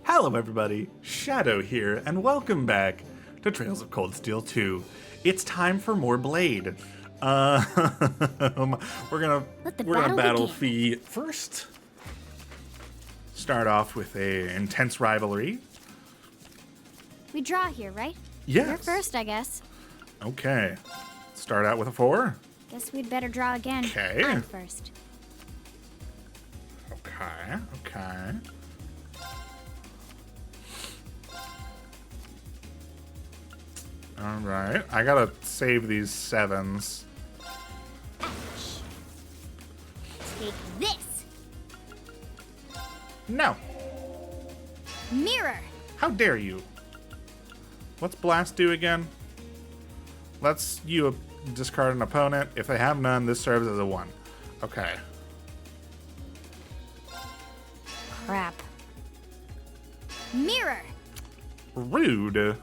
Hello everybody, Shadow here, and welcome back to Trails of Cold Steel 2. It's time for more Blade. We're gonna battle Fee first. Start off with a intense rivalry. We draw here, right? Yes. You're first, I guess. Okay. Start out with a 4. Guess we'd better draw again. Okay. I'm first. Okay. Alright, I gotta save these 7s. Ouch. Take this. No! Mirror. How dare you? What's Blast do again? Lets you discard an opponent. If they have none, this serves as a 1. Okay. Crap. Mirror. Rude.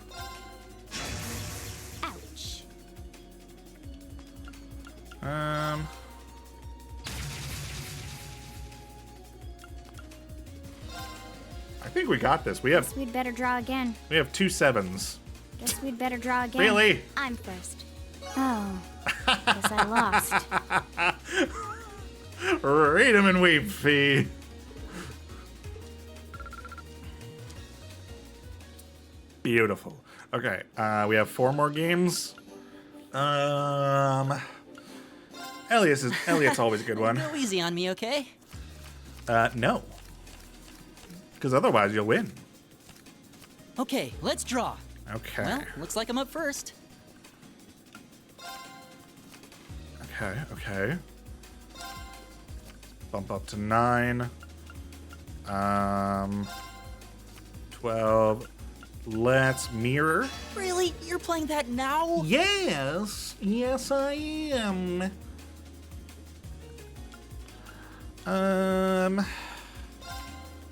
Ouch. I think we got this. We have Guess we'd better draw again. 2 7s. Guess we'd better draw again. Really? I'm first. Oh. Guess I lost. Read 'em and weep, Fee. Beautiful. Okay, we have 4 more games. Elliot's always a good one. Go easy on me, okay? No. Because otherwise you'll win. Okay, let's draw. Okay. Well, looks like I'm up first. Okay. Bump up to 9. 12. Let's mirror. Really? You're playing that now? Yes, I am.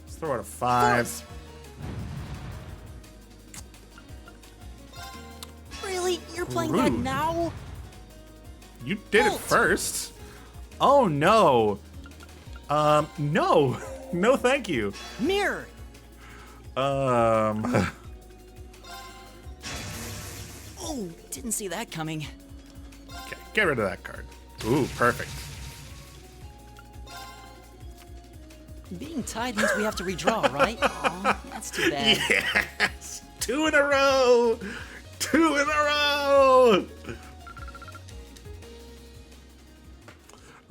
Let's throw out a 5. Really? You're playing that Rude. now? You did it Bolt. first. Oh no. No. No, thank you. Mirror. Oh, didn't see that coming. Okay, get rid of that card. Ooh, perfect. Being tied means we have to redraw, right? Aw, that's too bad. Yes! 2 in a row! 2 in a row!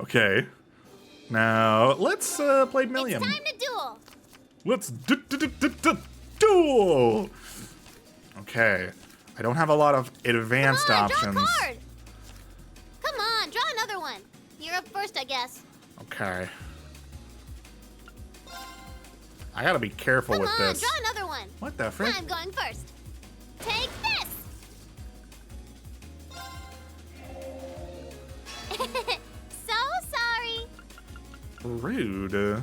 Okay. Now, let's play Million. It's time to duel. Let's duel! Okay. I don't have a lot of advanced Come on, options. draw a card. Come on, draw another one. You're up first, I guess. Okay. I gotta be careful Come with on, this. draw another one. What the frick? I'm going first. Take this. So sorry. Rude.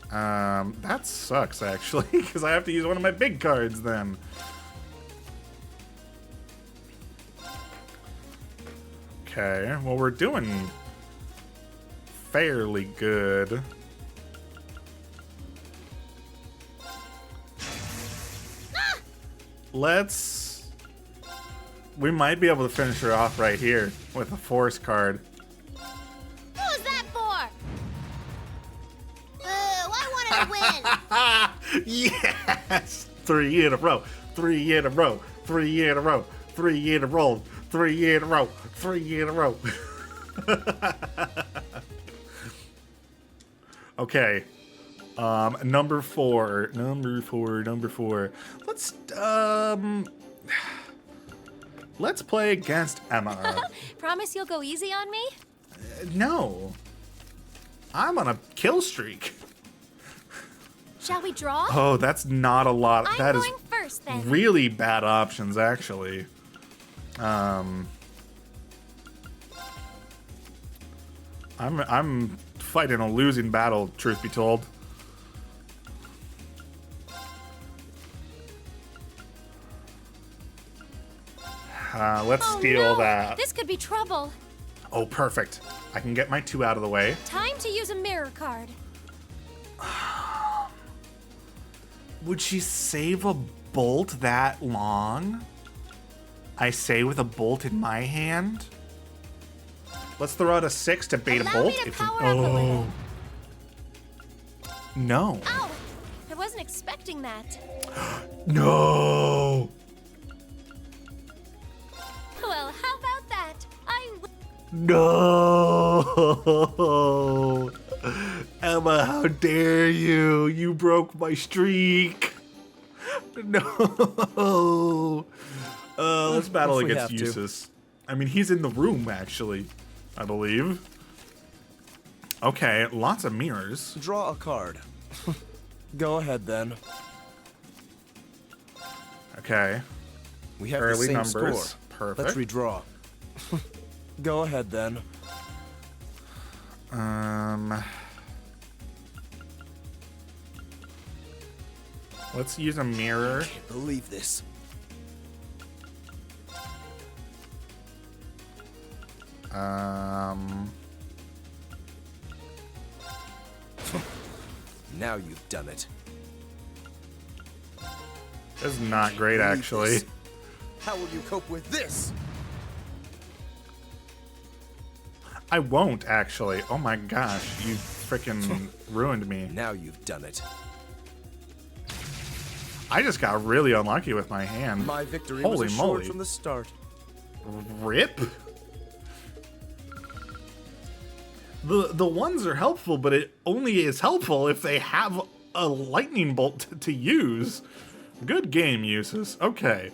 That sucks actually, because I have to use one of my big cards then. Okay, well we're doing fairly good. We might be able to finish her off right here with a force card. Who's that for? I wanted to win. Yes! 3 in a row. 3 in a row. 3 in a row. 3 in a row. 3 in a row. 3 in a row. Okay. Number 4. Let's play against Emma. Promise you'll go easy on me? No. I'm on a kill streak. Shall we draw? Oh, that's not a lot. I'm That is going first then. really bad options, actually. I'm fighting a losing battle, truth be told. Let's steal that. This could be trouble. Oh, perfect. I can get my 2 out of the way. Time to use a mirror card. Would she save a bolt that long? I say with a bolt in my hand. Let's throw out a 6 to bait a Allow bolt. me to If power up a little. No. Ow! I wasn't expecting that. No. Well, how about that? No. Emma, how dare you? You broke my streak. No. Let's battle If we against have to. Eustace. I mean, he's in the room, actually, I believe. Okay, lots of mirrors. Draw a card. Go ahead then. Okay. We have Early the same numbers. score. Perfect. Let's redraw. Go ahead then. Let's use a mirror. Can't believe this. Now you've done it. This is not great, actually. How will you cope with this? I won't, actually. Oh my gosh, you freaking ruined me. Now you've done it. I just got really unlucky with my hand. My victory Holy was assured moly. from the start. Rip? The ones are helpful, but it only is helpful if they have a lightning bolt to use. Good game, Eustace. Okay.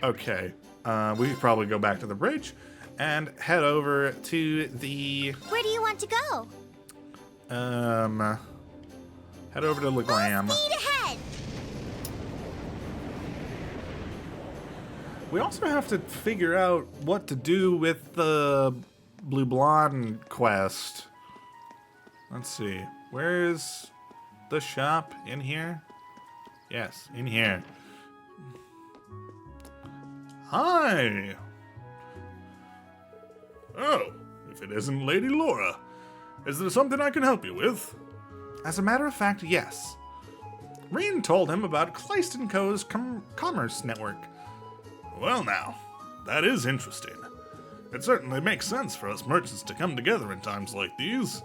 Okay. We could probably go back to the bridge and head over to the Where do you want to go? head over to Legram. Speed ahead. We also have to figure out what to do with the Bleublanc quest. Let's see. Where's the shop? In here? Yes, in here. Hi! Oh, if it isn't Lady Laura. Is there something I can help you with? As a matter of fact, yes. Reen told him about Kleist & Co.'s commerce network. Well now, that is interesting. It certainly makes sense for us merchants to come together in times like these.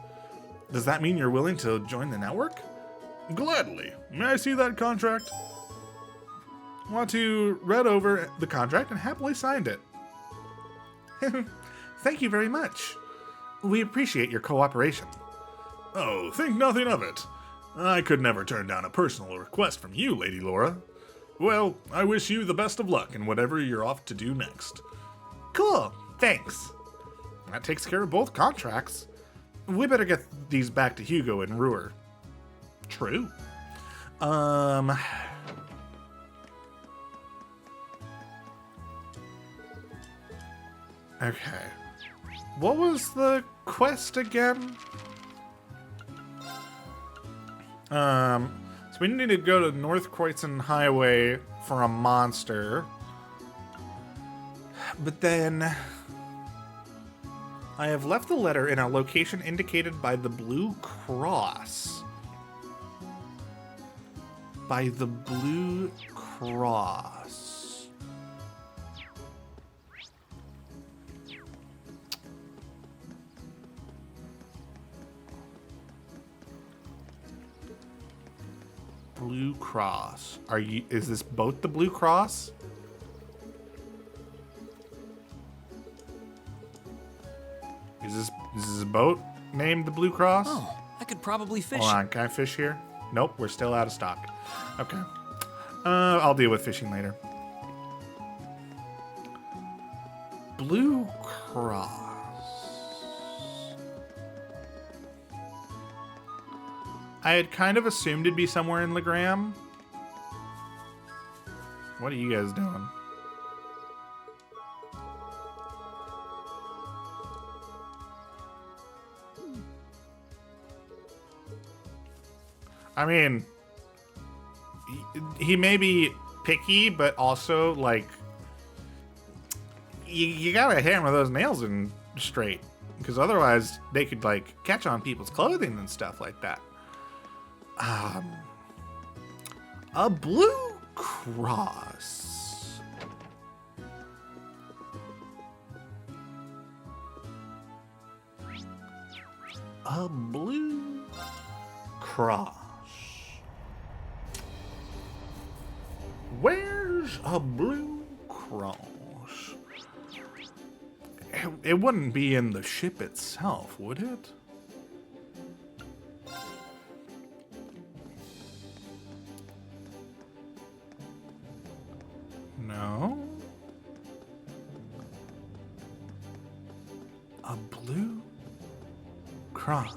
Does that mean you're willing to join the network? Gladly. May I see that contract? Watu read over the contract and happily signed it. Thank you very much. We appreciate your cooperation. Oh, think nothing of it. I could never turn down a personal request from you, Lady Laura. Well, I wish you the best of luck in whatever you're off to do next. Cool, thanks. That takes care of both contracts. We better get these back to Hugo and Ruhr. True. Okay. What was the quest again? So we need to go to North Kreuzen Highway for a monster. But then I have left the letter in a location indicated by the blue cross. By the blue cross. Blue Cross. Is this boat the Blue Cross? Is this a boat named the Blue Cross? Oh, I could probably fish. Hold on, can I fish here? Nope, we're still out of stock. Okay. I'll deal with fishing later. Blue Cross. I had kind of assumed it'd be somewhere in Legram. What are you guys doing? I mean, he may be picky, but also, like, you gotta hammer those nails in straight, because otherwise they could, like, catch on people's clothing and stuff like that. A blue cross. A blue cross. Where's a blue cross? It wouldn't be in the ship itself, would it? No. A blue cross.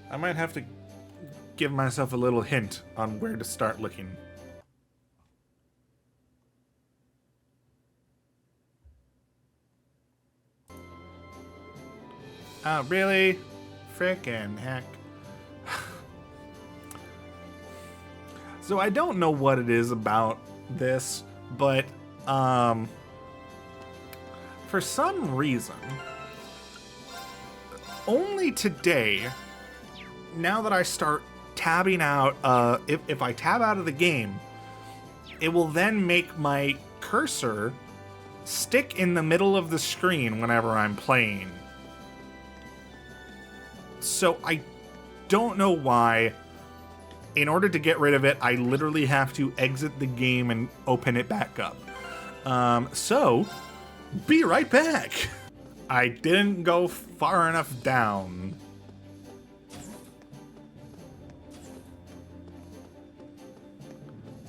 I might have to give myself a little hint on where to start looking. Oh, really? Frickin' heck. So I don't know what it is about this, but for some reason, only today, now that I start tabbing out, if I tab out of the game, it will then make my cursor stick in the middle of the screen whenever I'm playing. So I don't know why. In order to get rid of it, I literally have to exit the game and open it back up. So, be right back. I didn't go far enough down.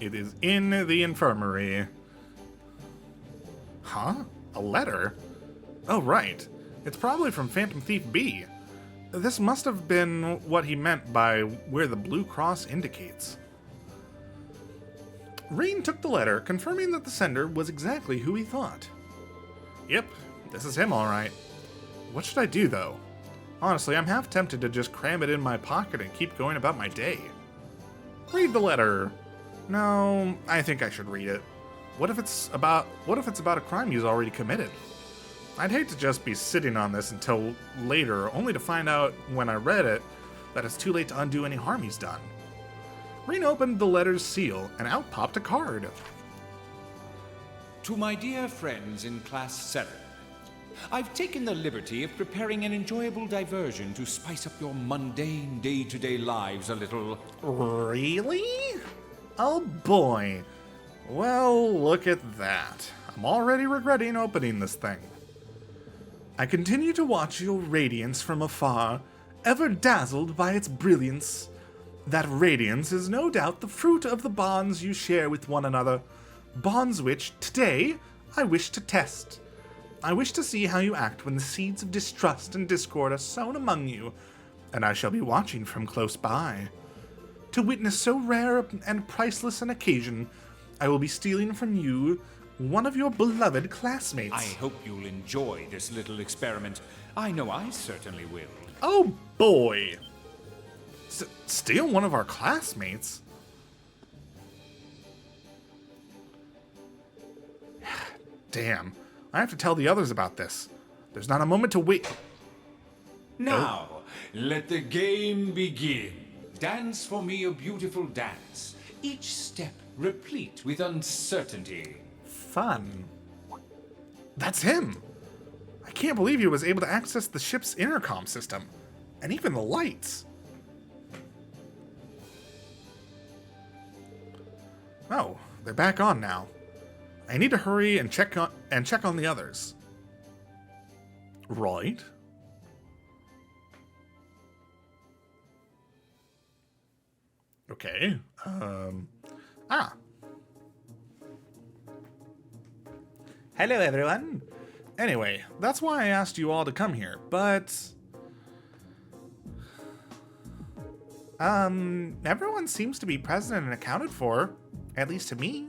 It is in the infirmary. Huh? A letter? Oh, right. It's probably from Phantom Thief B. This must have been what he meant by where the blue cross indicates. Rain took the letter, confirming that the sender was exactly who he thought. Yep, this is him all right. What should I do, though? Honestly, I'm half tempted to just cram it in my pocket and keep going about my day. Read the letter. No, I think I should read it. What if it's about a crime he's already committed? I'd hate to just be sitting on this until later, only to find out when I read it that it's too late to undo any harm he's done. Reen opened the letter's seal, and out popped a card. To my dear friends in Class 7, I've taken the liberty of preparing an enjoyable diversion to spice up your mundane day-to-day lives a little. Really? Oh boy. Well, look at that. I'm already regretting opening this thing. I continue to watch your radiance from afar, ever dazzled by its brilliance. That radiance is no doubt the fruit of the bonds you share with one another, bonds which, today, I wish to test. I wish to see how you act when the seeds of distrust and discord are sown among you, and I shall be watching from close by. To witness so rare and priceless an occasion, I will be stealing from you one of your beloved classmates. I hope you'll enjoy this little experiment. I know I certainly will. Oh boy! Steal one of our classmates? Damn, I have to tell the others about this. There's not a moment to wait. Now, let the game begin. Dance for me a beautiful dance, each step replete with uncertainty. Fun. That's him! I can't believe he was able to access the ship's intercom system, and even the lights. Oh, they're back on now. I need to hurry and check on the others. Right. Okay. Hello, everyone. Anyway, that's why I asked you all to come here, but... everyone seems to be present and accounted for, at least to me.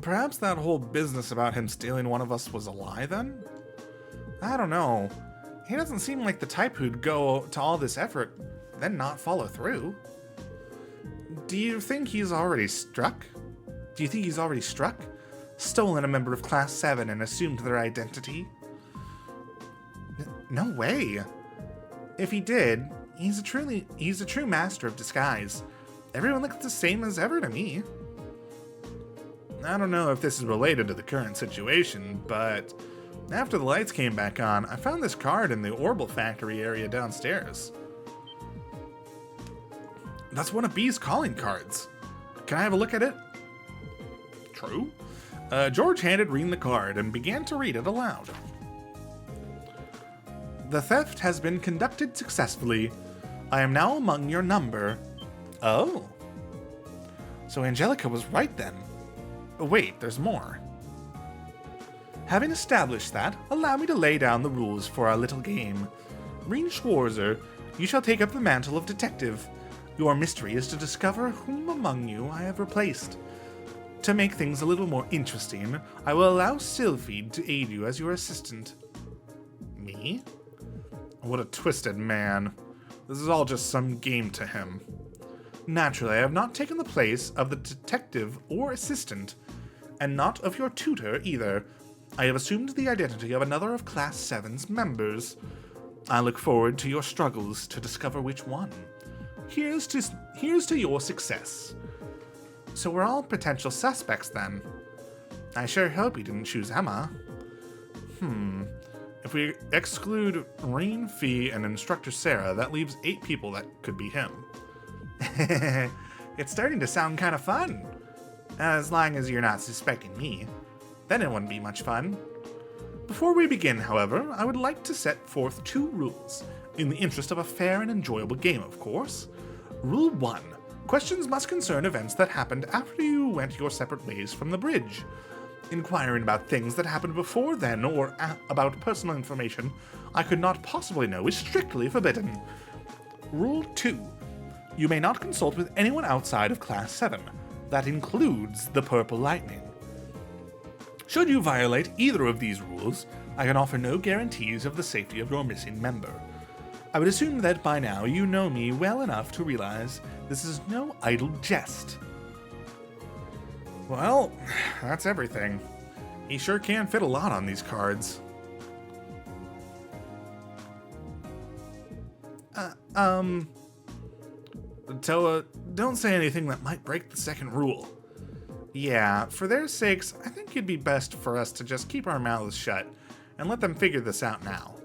Perhaps that whole business about him stealing one of us was a lie, then? I don't know. He doesn't seem like the type who'd go to all this effort, then not follow through. Do you think he's already struck? Stolen a member of Class 7 and assumed their identity? No way. If he did, he's a true master of disguise. Everyone looks the same as ever to me. I don't know if this is related to the current situation, but after the lights came back on, I found this card in the Orbital Factory area downstairs. That's one of B's calling cards. Can I have a look at it? True. George handed Reen the card and began to read it aloud. The theft has been conducted successfully. I am now among your number. Oh. So Angelica was right then. Wait, there's more. Having established that, allow me to lay down the rules for our little game. Reen Schwarzer, you shall take up the mantle of detective. Your mystery is to discover whom among you I have replaced. To make things a little more interesting, I will allow Sylphie to aid you as your assistant. Me? What a twisted man. This is all just some game to him. Naturally, I have not taken the place of the detective or assistant, and not of your tutor either. I have assumed the identity of another of Class 7's members. I look forward to your struggles to discover which one. Here's to your success. So we're all potential suspects then. I sure hope he didn't choose Emma. If we exclude Reen, Fee, and Instructor Sarah, that leaves 8 people that could be him. It's starting to sound kind of fun. As long as you're not suspecting me. Then it wouldn't be much fun. Before we begin, however, I would like to set forth 2 rules, in the interest of a fair and enjoyable game, of course. Rule 1. Questions must concern events that happened after you went your separate ways from the bridge. Inquiring about things that happened before then, or about personal information I could not possibly know, is strictly forbidden. Rule 2. You may not consult with anyone outside of Class 7. That includes the Purple Lightning. Should you violate either of these rules, I can offer no guarantees of the safety of your missing member. I would assume that by now you know me well enough to realize this is no idle jest. Well, that's everything. He sure can fit a lot on these cards. Toa, don't say anything that might break the second rule. Yeah, for their sakes, I think it'd be best for us to just keep our mouths shut and let them figure this out now.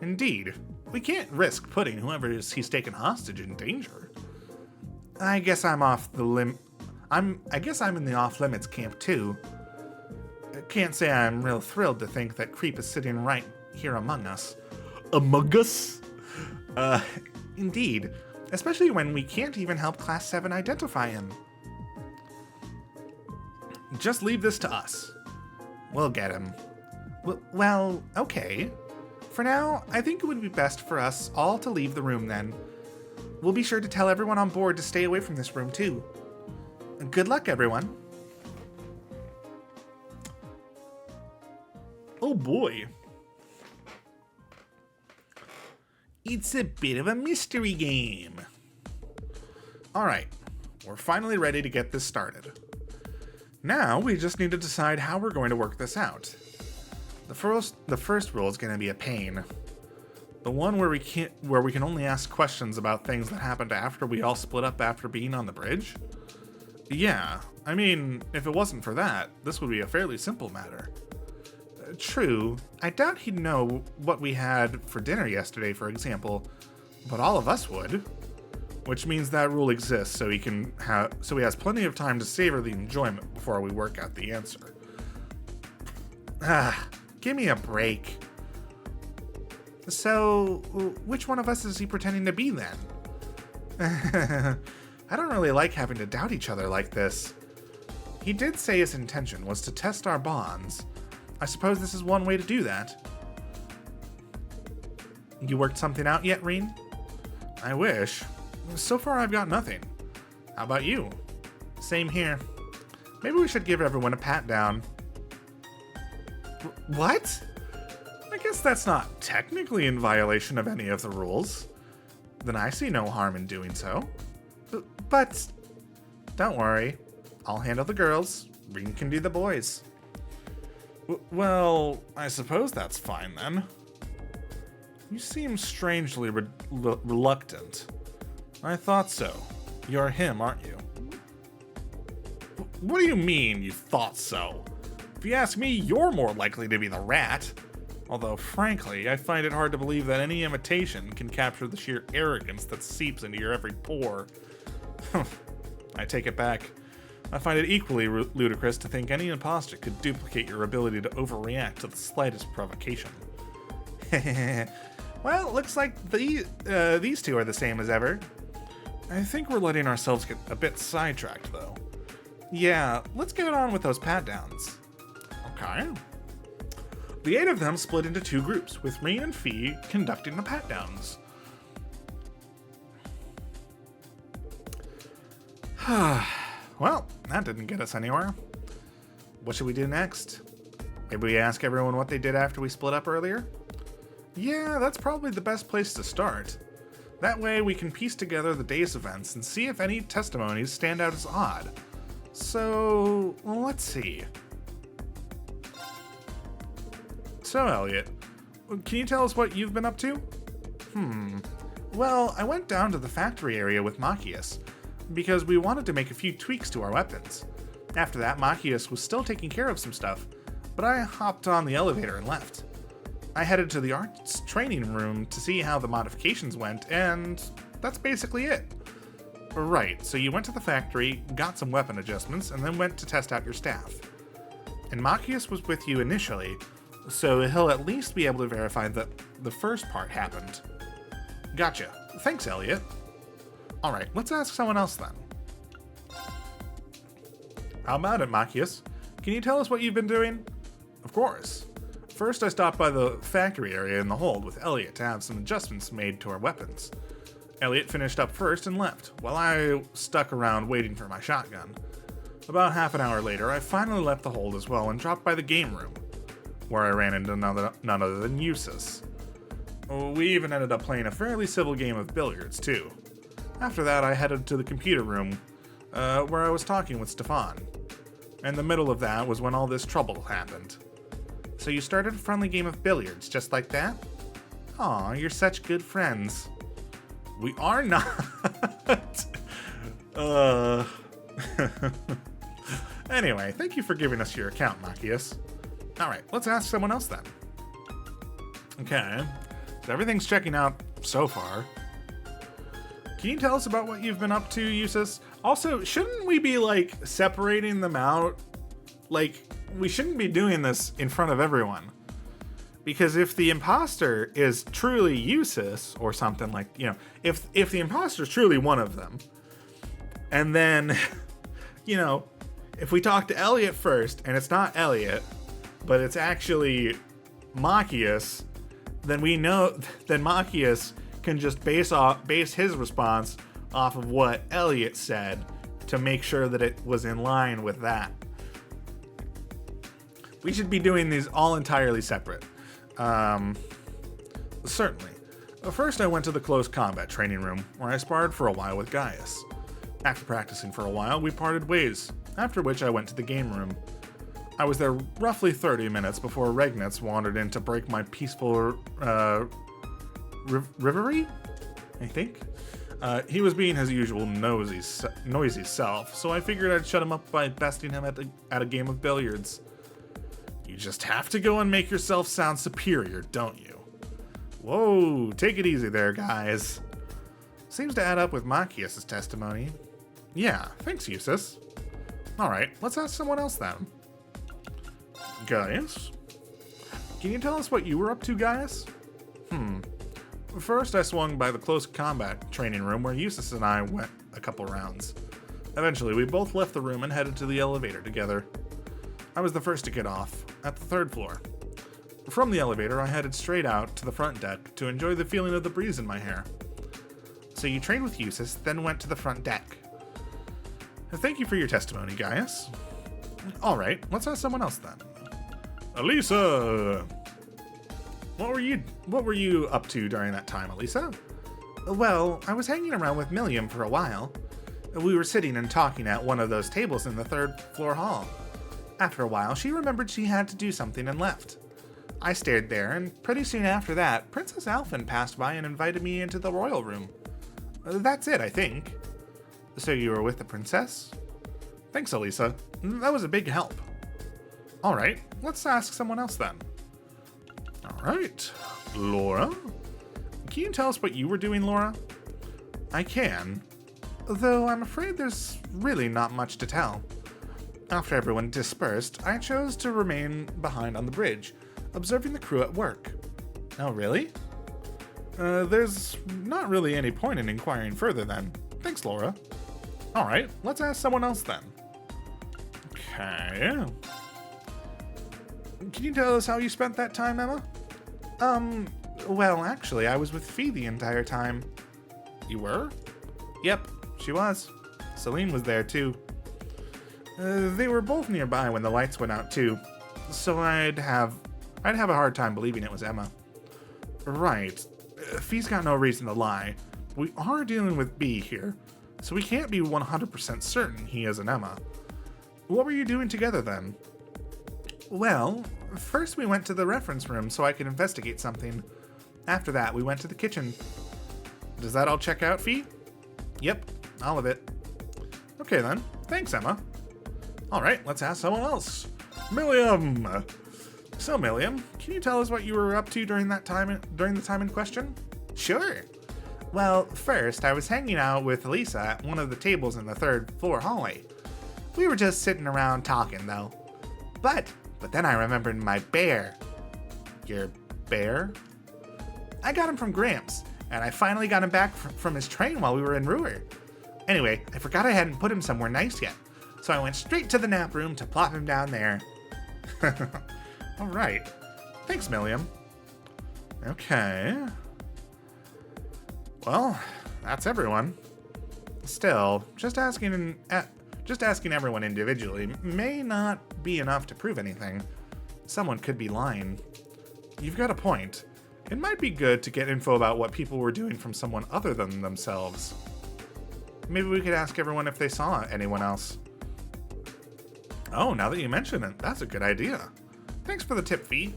Indeed, we can't risk putting whoever he's taken hostage in danger. I guess I'm in the off-limits camp too. I can't say I'm real thrilled to think that Creep is sitting right here among us. Among us? Indeed. Especially when we can't even help Class 7 identify him. Just leave this to us. We'll get him. Well, okay. For now, I think it would be best for us all to leave the room then. We'll be sure to tell everyone on board to stay away from this room too. Good luck, everyone. Oh boy. It's a bit of a mystery game. Alright, we're finally ready to get this started. Now we just need to decide how we're going to work this out. The first rule is going to be a pain. The one where we can only ask questions about things that happened after we all split up after being on the bridge. Yeah, I mean, if it wasn't for that, this would be a fairly simple matter. True, I doubt he'd know what we had for dinner yesterday, for example, but all of us would. Which means that rule exists so he has plenty of time to savor the enjoyment before we work out the answer. Give me a break. So, which one of us is he pretending to be then? I don't really like having to doubt each other like this. He did say his intention was to test our bonds. I suppose this is one way to do that. You worked something out yet, Reen? I wish. So far I've got nothing. How about you? Same here. Maybe we should give everyone a pat down. What? I guess that's not technically in violation of any of the rules. Then I see no harm in doing so. But don't worry. I'll handle the girls. Reen can do the boys. Well, I suppose that's fine then. You seem strangely reluctant. I thought so. You're him, aren't you? What do you mean, you thought so? If you ask me, you're more likely to be the rat. Although, frankly, I find it hard to believe that any imitation can capture the sheer arrogance that seeps into your every pore. I take it back. I find it equally ludicrous to think any imposter could duplicate your ability to overreact to the slightest provocation. Well, it looks like these two are the same as ever. I think we're letting ourselves get a bit sidetracked, though. Yeah, let's get on with those pat-downs. Okay. The 8 of them split into 2 groups, with me and Fee conducting the pat-downs. Well, that didn't get us anywhere. What should we do next? Maybe we ask everyone what they did after we split up earlier? Yeah, that's probably the best place to start. That way we can piece together the day's events and see if any testimonies stand out as odd. So, let's see. So, Elliot, can you tell us what you've been up to? Well, I went down to the factory area with Machias, because we wanted to make a few tweaks to our weapons. After that, Machias was still taking care of some stuff, but I hopped on the elevator and left. I headed to the arts training room to see how the modifications went, and that's basically it. Right, so you went to the factory, got some weapon adjustments, and then went to test out your staff. And Machias was with you initially, so he'll at least be able to verify that the first part happened. Gotcha. Thanks, Elliot. Alright, let's ask someone else then. How about it, Machias? Can you tell us what you've been doing? Of course. First, I stopped by the factory area in the hold with Elliot to have some adjustments made to our weapons. Elliot finished up first and left, while I stuck around waiting for my shotgun. About half an hour later, I finally left the hold as well and dropped by the game room, where I ran into none other than Eustace. We even ended up playing a fairly civil game of billiards, too. After that, I headed to the computer room, where I was talking with Stefan. In the middle of that was when all this trouble happened. So you started a friendly game of billiards, just like that? Aw, you're such good friends. We are not. Anyway, thank you for giving us your account, Machias. Alright, let's ask someone else then. Okay, so everything's checking out so far. Can you tell us about what you've been up to, Eustace? Also, shouldn't we be, like, separating them out? Like, we shouldn't be doing this in front of everyone. Because if the imposter is truly Eustace, or something like, you know, if the imposter is truly one of them, and then, you know, if we talk to Elliot first, and it's not Elliot, but it's actually Machias, then we know, then Machias can just base his response off of what Elliot said to make sure that it was in line with that. We should be doing these all entirely separate. Certainly. First, I went to the close combat training room, where I sparred for a while with Gaius. After practicing for a while, we parted ways, after which I went to the game room. I was there roughly 30 minutes before Regnitz wandered in to break my peaceful, reverie? I think? He was being his usual noisy self, so I figured I'd shut him up by besting him at a game of billiards. You just have to go and make yourself sound superior, don't you? Whoa, take it easy there, guys. Seems to add up with Machias' testimony. Yeah, thanks, Eustace. Alright, let's ask someone else then. Gaius? Can you tell us what you were up to, Gaius? First, I swung by the close combat training room where Eustace and I went a couple rounds. Eventually, we both left the room and headed to the elevator together. I was the first to get off, at the 3rd floor. From the elevator, I headed straight out to the front deck to enjoy the feeling of the breeze in my hair. So you trained with Eustace, then went to the front deck. Thank you for your testimony, Gaius. Alright, let's ask someone else then. Elisa! What were you up to during that time, Elisa? Well, I was hanging around with Milliam for a while. We were sitting and talking at one of those tables in the 3rd floor hall. After a while, she remembered she had to do something and left. I stayed there, and pretty soon after that, Princess Alphen passed by and invited me into the royal room. That's it, I think. So you were with the princess? Thanks, Elisa. That was a big help. All right, let's ask someone else then. All right, Laura? Can you tell us what you were doing, Laura? I can, though I'm afraid there's really not much to tell. After everyone dispersed, I chose to remain behind on the bridge, observing the crew at work. Oh, really? There's not really any point in inquiring further then. Thanks, Laura. All right, let's ask someone else then. Okay. Can you tell us how you spent that time, Emma? Well, actually, I was with Fee the entire time. You were? Yep, she was. Celine was there, too. They were both nearby when the lights went out, too. So I'd have a hard time believing it was Emma. Right. Fee's got no reason to lie. We are dealing with B here, so we can't be 100% certain he isn't Emma. What were you doing together then? Well, first we went to the reference room so I could investigate something. After that, we went to the kitchen. Does that all check out, Fee? Yep, all of it. Okay then, thanks, Emma. All right, let's ask someone else. Milliam! So, Milliam, can you tell us what you were up to during the time in question? Sure. Well, first, I was hanging out with Lisa at one of the tables in the 3rd floor hallway. We were just sitting around talking, though. But then I remembered my bear. Your bear? I got him from Gramps, and I finally got him back from his train while we were in Ruhr. Anyway, I forgot I hadn't put him somewhere nice yet, so I went straight to the nap room to plop him down there. All right. Thanks, Milliam. Okay. Well, that's everyone. Still, just asking everyone individually may not be enough to prove anything. Someone could be lying. You've got a point. It might be good to get info about what people were doing from someone other than themselves. Maybe we could ask everyone if they saw anyone else. Oh, now that you mention it, that's a good idea. Thanks for the tip, Fee.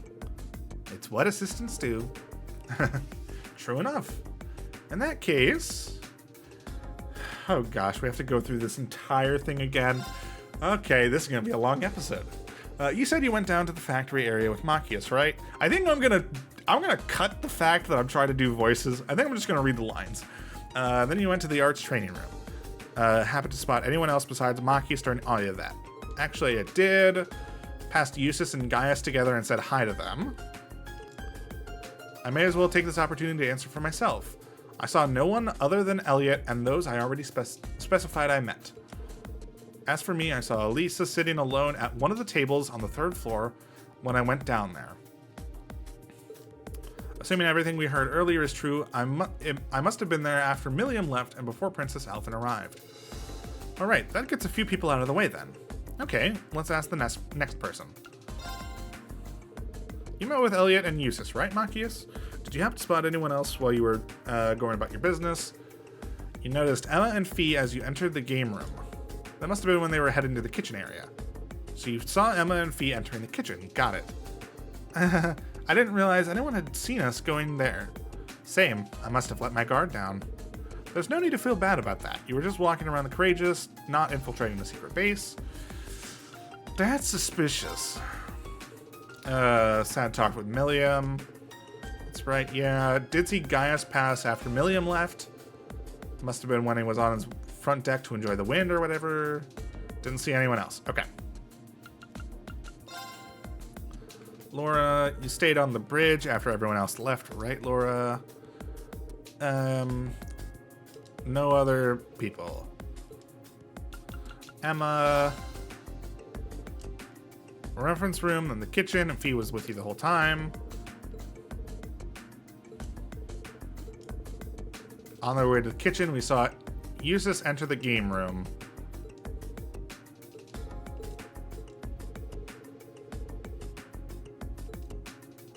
It's what assistants do. True enough. In that case... Oh gosh, we have to go through this entire thing again. Okay, this is going to be a long episode. You said you went down to the factory area with Machias, right? I think I'm gonna cut the fact that I'm trying to do voices. I think I'm just gonna read the lines. Then you went to the arts training room. Happened to spot anyone else besides Machias during any of that? Actually, it did. Passed Eustace and Gaius together and said hi to them. I may as well take this opportunity to answer for myself. I saw no one other than Elliot and those I already specified I met. As for me, I saw Elisa sitting alone at one of the tables on the 3rd floor when I went down there. Assuming everything we heard earlier is true, I must have been there after Milliam left and before Princess Alphen arrived. Alright, that gets a few people out of the way then. Okay, let's ask the next person. You met with Elliot and Eustace, right, Machias? Did you happen to spot anyone else while you were going about your business? You noticed Emma and Fee as you entered the game room. That must have been when they were heading to the kitchen area. So you saw Emma and Fee entering the kitchen. Got it. I didn't realize anyone had seen us going there. Same. I must have let my guard down. There's no need to feel bad about that. You were just walking around the Courageous, not infiltrating the secret base. That's suspicious. Sad talk with Milliam. That's right, yeah. Did see Gaius pass after Milliam left. Must have been when he was on his front deck to enjoy the wind or whatever. Didn't see anyone else. Okay. Laura, you stayed on the bridge after everyone else left, right, Laura? No other people. Emma. Reference room, then the kitchen, and Fee was with you the whole time. On their way to the kitchen, we saw Eustace enter the game room.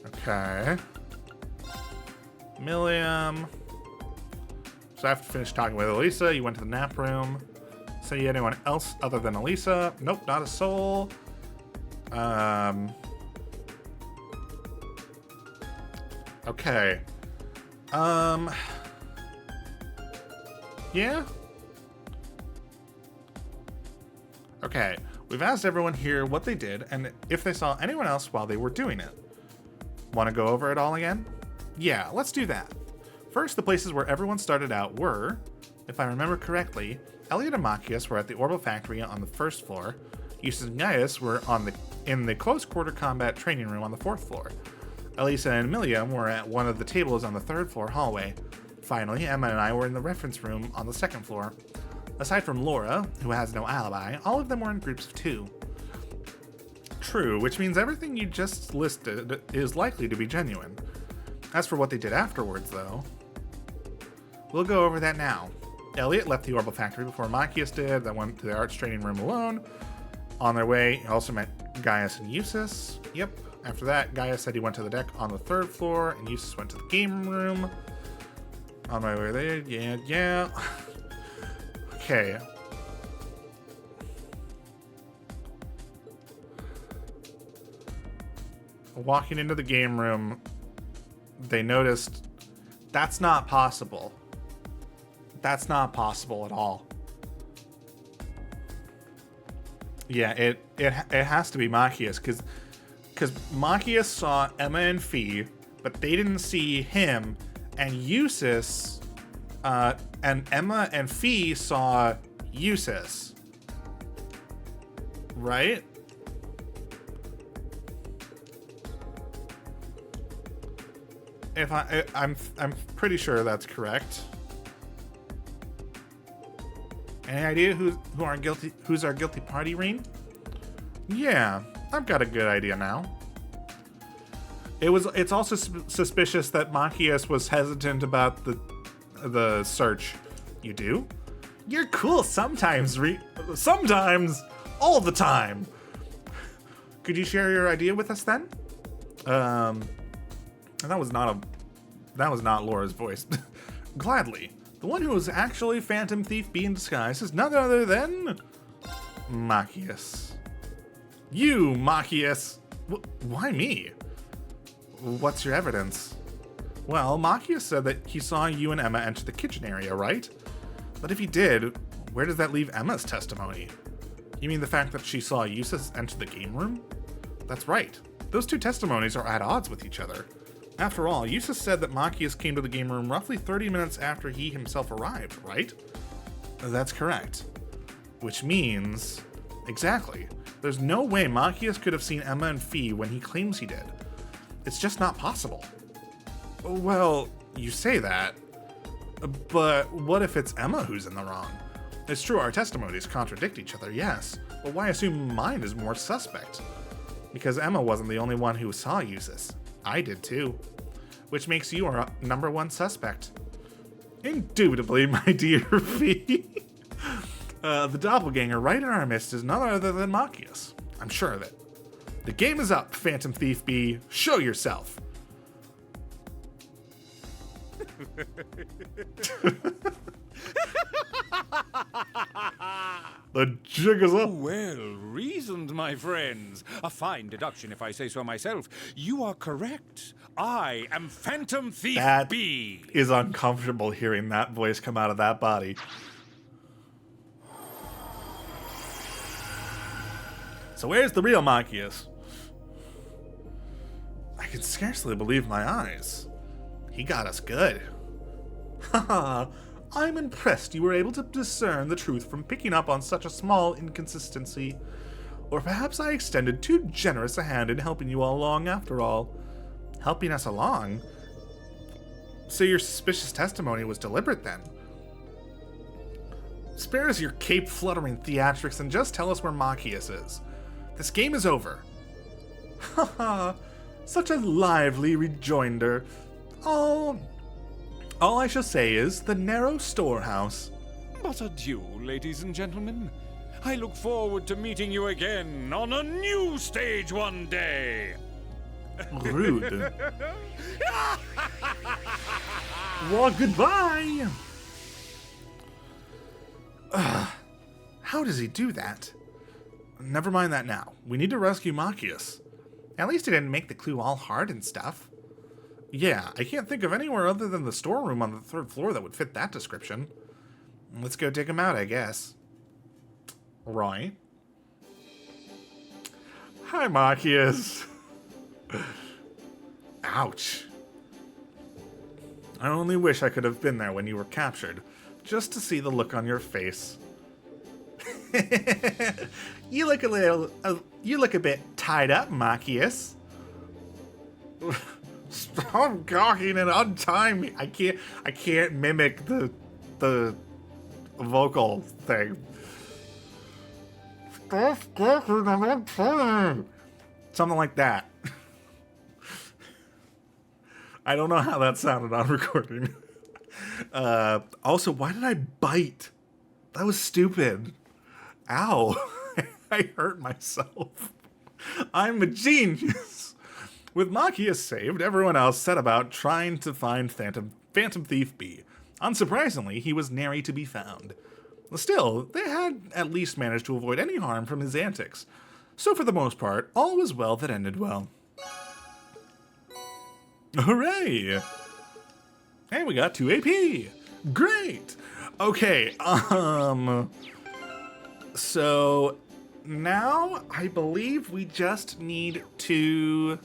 Okay. Milliam. So after finished talking with Elisa, you went to the nap room. See anyone else other than Elisa? Nope, not a soul. Okay. Yeah? Okay. We've asked everyone here what they did and if they saw anyone else while they were doing it. Want to go over it all again? Yeah, let's do that. First, the places where everyone started out were, if I remember correctly, Elliot and Machias were at the Orbital Factory on the first floor. Eustace and Gaius were in the close quarter combat training room on the fourth floor. Elisa and Milliam were at one of the tables on the third floor hallway. Finally, Emma and I were in the reference room on the second floor. Aside from Laura, who has no alibi, all of them were in groups of 2. True, which means everything you just listed is likely to be genuine. As for what they did afterwards, though, we'll go over that now. Elliot left the Orbital Factory before Machias did, then went to the arts training room alone. On their way, he also met Gaius and Eustace. Yep. After that, Gaius said he went to the deck on the third floor, and Eustace went to the game room. On my way there, yeah. Okay. Walking into the game room, they noticed that's not possible. That's not possible at all. Yeah, it has to be Machias, because Machias saw Emma and Fee, but they didn't see him, and Eustace, and Emma and Fee saw Eustace. Right? I'm pretty sure that's correct. Any idea who's our guilty party, Reen? Yeah, I've got a good idea now. It's also suspicious that Machias was hesitant about the search. You do? You're cool sometimes, sometimes, all the time. Could you share your idea with us then? That was not Laura's voice. Gladly. The one who was actually Phantom Thief B in disguise is none other than Machias. You, Machias. Why me? What's your evidence? Well, Machias said that he saw you and Emma enter the kitchen area, right? But if he did, where does that leave Emma's testimony? You mean the fact that she saw Eustace enter the game room? That's right. Those two testimonies are at odds with each other. After all, Eustace said that Machias came to the game room roughly 30 minutes after he himself arrived, right? That's correct. Which means... Exactly. There's no way Machias could have seen Emma and Fee when he claims he did. It's just not possible. Well, you say that, but what if it's Emma who's in the wrong? It's true our testimonies contradict each other, yes, but why assume mine is more suspect? Because Emma wasn't the only one who saw Eustace. I did too. Which makes you our number one suspect. Indubitably, my dear Fee. The doppelganger right in our midst is none other than Machias. I'm sure of it. The game is up, Phantom Thief B. Show yourself. The jig is up. Well reasoned, my friends. A fine deduction, if I say so myself. You are correct. I am Phantom Thief That B. is uncomfortable hearing that voice come out of that body. So where's the real Machias? I can scarcely believe my eyes. He got us good. Haha, I'm impressed you were able to discern the truth from picking up on such a small inconsistency. Or perhaps I extended too generous a hand in helping you all along after all. Helping us along? So your suspicious testimony was deliberate then? Spare us your cape-fluttering theatrics and just tell us where Machias is. This game is over. Haha, such a lively rejoinder. All I shall say is the narrow storehouse. But adieu, ladies and gentlemen. I look forward to meeting you again on a new stage one day. Rude. Well, goodbye. How does he do that? Never mind that now. We need to rescue Machias. At least he didn't make the clue all hard and stuff. Yeah, I can't think of anywhere other than the storeroom on the 3rd floor that would fit that description. Let's go take him out, I guess. Right. Hi, Marcus. Ouch. I only wish I could have been there when you were captured, just to see the look on your face. You look a bit tied up, Marcus. Stop gawking and untie me. I can't mimic the vocal thing. Stop gawking and untie me. Something like that. I don't know how that sounded on recording. Also, why did I bite? That was stupid. Ow. I hurt myself. I'm a genius. With Machias saved, everyone else set about trying to find Phantom Thief B. Unsurprisingly, he was nary to be found. Still, they had at least managed to avoid any harm from his antics. So for the most part, all was well that ended well. Hooray! Hey, we got 2 AP! Great! Okay, so now I believe we just need to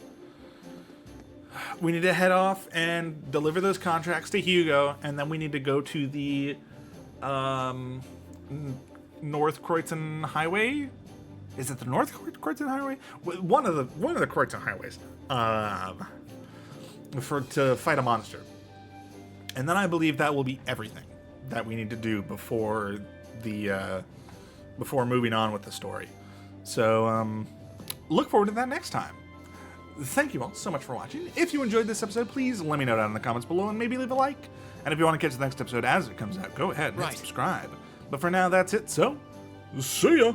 head off and deliver those contracts to Hugo, and then we need to go to the North Kreutzen Highway. Is it the North Kreutzen Highway? One of the Kreutzen highways. To fight a monster. And then I believe that will be everything that we need to do before moving on with the story. So look forward to that next time. Thank you all so much for watching. If you enjoyed this episode, please let me know down in the comments below and maybe leave a like. And if you want to catch the next episode as it comes out, go ahead and hit subscribe. But for now, that's it. So, see ya!